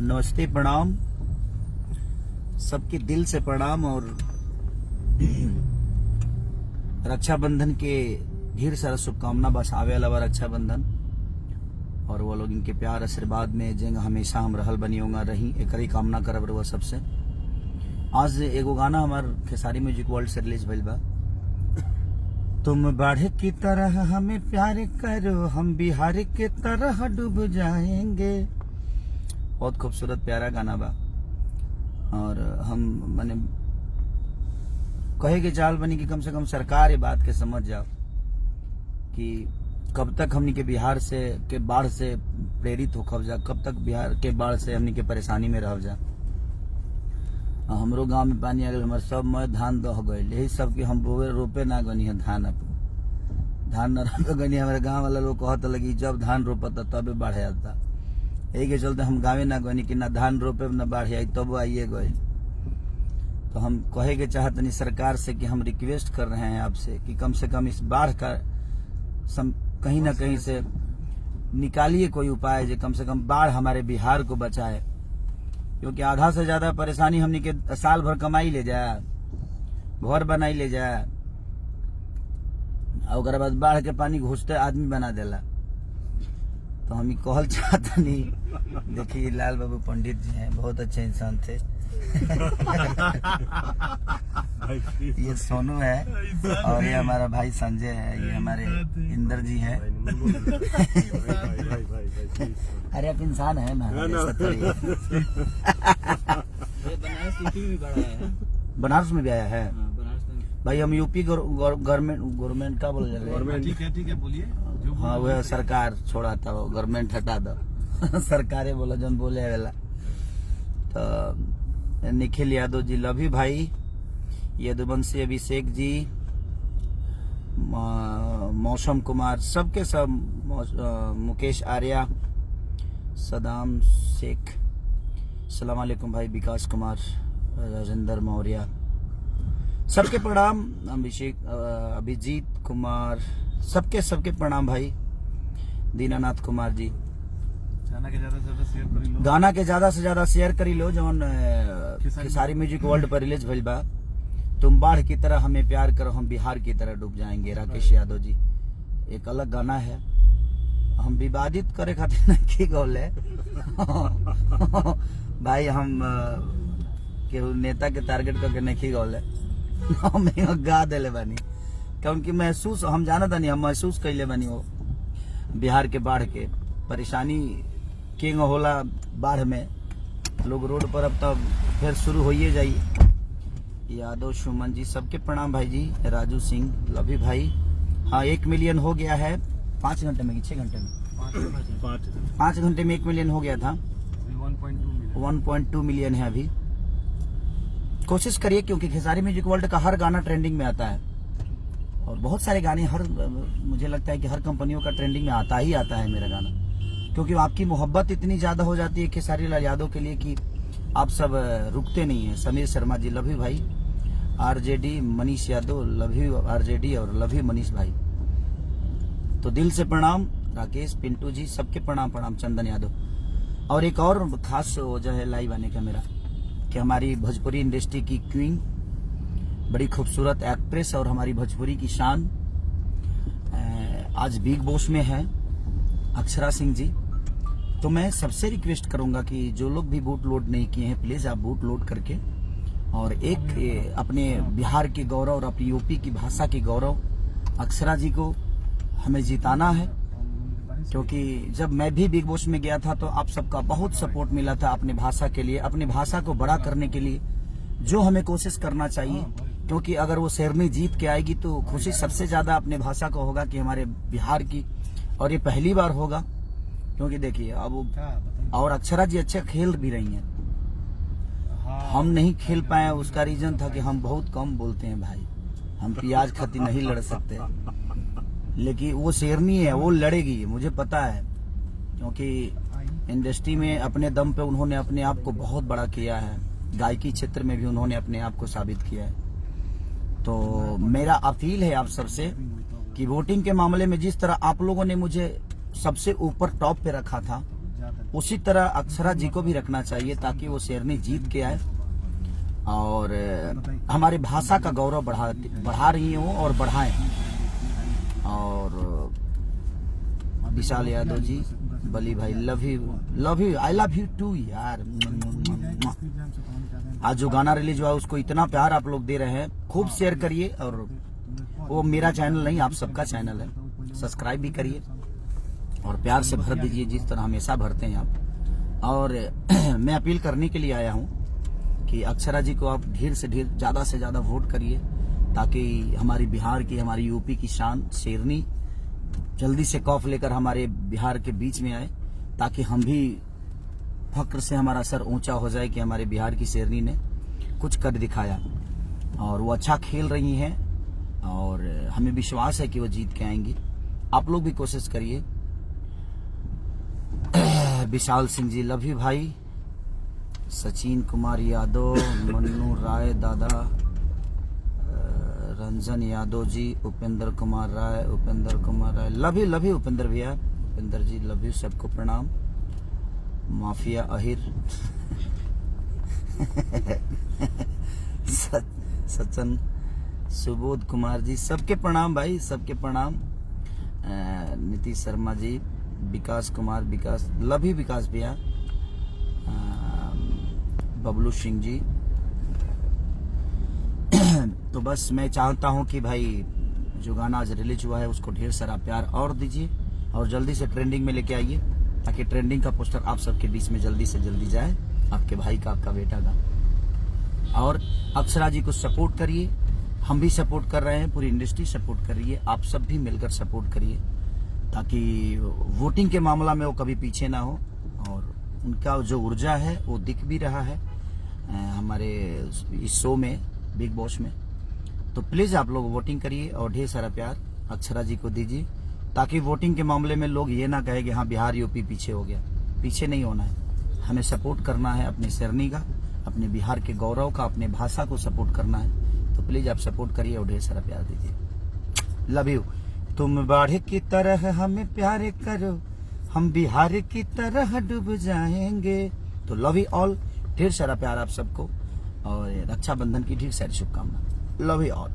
नमस्ते, प्रणाम, सबके दिल से प्रणाम। और रक्षाबंधन के ढेर सारा शुभकामना। बस आवे वाला रक्षाबंधन और वो लोग इनके प्यार आशीर्वाद में जेंग हमेशा हम रहल बनी होगा रही, एक ही कामना करब रहुआ सबसे। आज एगो गाना हमार खेसारी म्यूजिक वर्ल्ड से रिलीज भइल बा। तुम बाढ़ की तरह हमें प्यार करो, हम बिहार के तरह डूब जाएंगे। बहुत खूबसूरत प्यारा गाना बा। और हम माने कहे के चाल बनी कि कम से कम सरकार ये बात के समझ जाओ कि कब तक हमनी के बिहार से के बाढ़ से प्रेरित हो खब जा, कब तक बिहार के बाढ़ से हमनी के परेशानी में रह जा। हमरो गांव में पानी आ गए, हमारे सब में धान दह गए, यही सब की हम बोवे रोपे ना गनी है। धान न रोपे गनी। हमारे गांव वाला लोग कहता लगी जब धान रोपता तबे बाढ़ आता। यही के चलते हम गाँवे ना गनी कि ना धान रोपे न बाढ़ आई, तब आइए गए। तो हम कहे के चाहते नहीं सरकार से कि हम रिक्वेस्ट कर रहे हैं आपसे कि कम से कम इस बाढ़ का कहीं ना कहीं से निकालिए कोई उपाय, जो कम से कम बाढ़ हमारे बिहार को बचाए। क्योंकि आधा से ज्यादा परेशानी हमनी के साल भर कमाई ले जाए, घर बनाई ले जाए, और बाद बाढ़ के पानी घुसते आदमी बना देला। तो हम कहल चाहते नहीं। देखिए लाल बाबू पंडित जी हैं, बहुत अच्छे इंसान थे। ये सोनू है और ये हमारा भाई संजय है, ये हमारे इंदर जी हैं। अरे आप इंसान है ना, बनारस में भी आया है भाई। हम यूपी गवर्नमेंट का बोल रहे हैं। ठीक है बोलिए। हाँ वह सरकार छोड़ा था, वो गवर्नमेंट हटा दो। सरकारें बोला जन बोले वाला। तो निखिल यादव जी, लभी भाई, यदुवंशी अभिषेक जी, मौसम कुमार, सबके सब, मुकेश आर्या, सदाम शेख, सलाम अलैकुम भाई, विकास कुमार, राजेंद्र मौर्य, सबके प्रणाम। अभिजीत कुमार, सबके प्रणाम भाई। दीनानाथ कुमार जी, गाना के ज्यादा से ज्यादा शेयर करी लो जवन खेसारी म्यूजिक वर्ल्ड पर रिलीज भइल बा। तुम बाढ़ की तरह हमें प्यार करो, हम बिहार की तरह डूब जाएंगे, राकेश यादव जी। एक अलग गाना है, हम विवादित करे खातिर नहीं गौले भाई। हम केहू नेता के टारगेट करके नहीं गौले, हम गा दिले बानी। क्योंकि महसूस हम जाना था नहीं, हम महसूस कैले बानी वो बिहार के बाढ़ के परेशानी किंग होला। बाढ़ में लोग रोड पर अब तब फिर शुरू होइए जाइए। यादव सुमन जी, सबके प्रणाम भाई जी। राजू सिंह, लभी भाई। हाँ 1 मिलियन हो गया है 5 घंटे में, 6 घंटे में, 5 घंटे में 1 मिलियन हो गया था। 1.2 मिलियन है अभी। कोशिश करिए क्योंकि खेसारी म्यूजिक वर्ल्ड का हर गाना ट्रेंडिंग में आता है और बहुत सारे गाने मुझे लगता है कि हर कंपनियों का ट्रेंडिंग में आता ही आता है मेरा गाना। क्योंकि आपकी मोहब्बत इतनी ज्यादा हो जाती है खेसारी लाल यादव के लिए कि आप सब रुकते नहीं हैं। समीर शर्मा जी, लभी भाई। आरजेडी मनीष यादव, लभी आरजेडी और लभी मनीष भाई। तो दिल से प्रणाम। राकेश पिंटू जी, सबके प्रणाम। चंदन यादव। और एक और खास वजह है लाइव आने का मेरा कि हमारी भोजपुरी इंडस्ट्री की क्वीन, बड़ी खूबसूरत एक्ट्रेस और हमारी भोजपुरी की शान, आज बिग बॉस में है, अक्षरा सिंह जी। तो मैं सबसे रिक्वेस्ट करूंगा कि जो लोग भी बूट लोड नहीं किए हैं, प्लीज आप बूट लोड करके और एक अपने बिहार के गौरव और अपनी यूपी की भाषा के गौरव अक्षरा जी को हमें जिताना है। क्योंकि जब मैं भी बिग बॉस में गया था तो आप सबका बहुत सपोर्ट मिला था अपने भाषा के लिए, अपनी भाषा को बड़ा करने के लिए, जो हमें कोशिश करना चाहिए। क्योंकि अगर वो शेरनी जीत के आएगी तो खुशी सबसे ज्यादा अपने भाषा को होगा कि हमारे बिहार की, और ये पहली बार होगा। क्योंकि देखिए अब और अक्षरा जी अच्छा खेल भी रही हैं, हम नहीं खेल पाए, उसका रीजन था कि हम बहुत कम बोलते हैं भाई, हम प्याज खती नहीं लड़ सकते। लेकिन वो शेरनी है, वो लड़ेगी, मुझे पता है। क्योंकि इंडस्ट्री में अपने दम पे उन्होंने अपने आप को बहुत बड़ा किया है, गायकी क्षेत्र में भी उन्होंने अपने आप को साबित किया है। तो मेरा अपील है आप सबसे कि वोटिंग के मामले में जिस तरह आप लोगों ने मुझे सबसे ऊपर टॉप पे रखा था, उसी तरह अक्षरा जी को भी रखना चाहिए ताकि वो शेरनी जीत के आए और हमारे भाषा का गौरव बढ़ा रही हो और बढ़ाएं। और विशाल यादव जी, बली भाई, love you, I love you too यार। आज जो गाना रिलीज हुआ उसको इतना प्यार आप लोग दे रहे हैं, खूब शेयर करिए। और वो मेरा चैनल नहीं, आप सबका चैनल है, सब्सक्राइब भी करिए और प्यार से भर दीजिए जिस तरह हमेशा भरते हैं आप। और मैं अपील करने के लिए आया हूँ कि अक्षरा जी को आप ढेर से ज्यादा वोट करिए ताकि हमारी बिहार की, हमारी यूपी की शान शेरनी जल्दी से कॉफ लेकर हमारे बिहार के बीच में आए, ताकि हम भी फक्र से हमारा सर ऊंचा हो जाए कि हमारे बिहार की शेरनी ने कुछ कर दिखाया। और वो अच्छा खेल रही हैं और हमें विश्वास है कि वो जीत के आएंगी। आप लोग भी कोशिश करिए। विशाल सिंह जी, लव यू भाई। सचिन कुमार यादव, मन्नू राय दादा, रंजन यादव जी, उपेंद्र कुमार राय, लव यू उपेंद्र भैया, उपेंद्र जी लव यू, सबको प्रणाम। माफिया अहिर सचन, सुबोध कुमार जी, सबके प्रणाम भाई, सबके प्रणाम। नीतीश शर्मा जी, विकास कुमार, लव यू विकास भैया। बबलू सिंह जी। तो बस मैं चाहता हूं कि भाई जो गाना आज रिलीज हुआ है उसको ढेर सारा प्यार और दीजिए और जल्दी से ट्रेंडिंग में लेके आइए ताकि ट्रेंडिंग का पोस्टर आप सबके बीच में जल्दी से जल्दी जाए, आपके भाई का, आपका बेटा का। और अक्षरा जी को सपोर्ट करिए, हम भी सपोर्ट कर रहे हैं, पूरी इंडस्ट्री सपोर्ट कर रही है, आप सब भी मिलकर सपोर्ट करिए ताकि वोटिंग के मामला में वो कभी पीछे ना हो। और उनका जो ऊर्जा है वो दिख भी रहा है हमारे इस शो में, बिग बॉस में। तो प्लीज आप लोग वोटिंग करिए और ढेर सारा प्यार अक्षरा जी को दीजिए ताकि वोटिंग के मामले में लोग ये ना कहे कि हाँ बिहार यूपी पीछे हो गया। पीछे नहीं होना है, हमें सपोर्ट करना है अपनी शेरनी का, अपने बिहार के गौरव का, अपने भाषा को सपोर्ट करना है। तो प्लीज आप सपोर्ट करिए और ढेर सारा प्यार दीजिए। Love you. तुम बाढ़ की तरह हमें प्यार करो, हम बिहार की तरह डूब जाएंगे। तो लव यू ऑल, ढेर सारा प्यार आप सबको और रक्षाबंधन की ढेर सारी शुभकामनाएं। Love you all.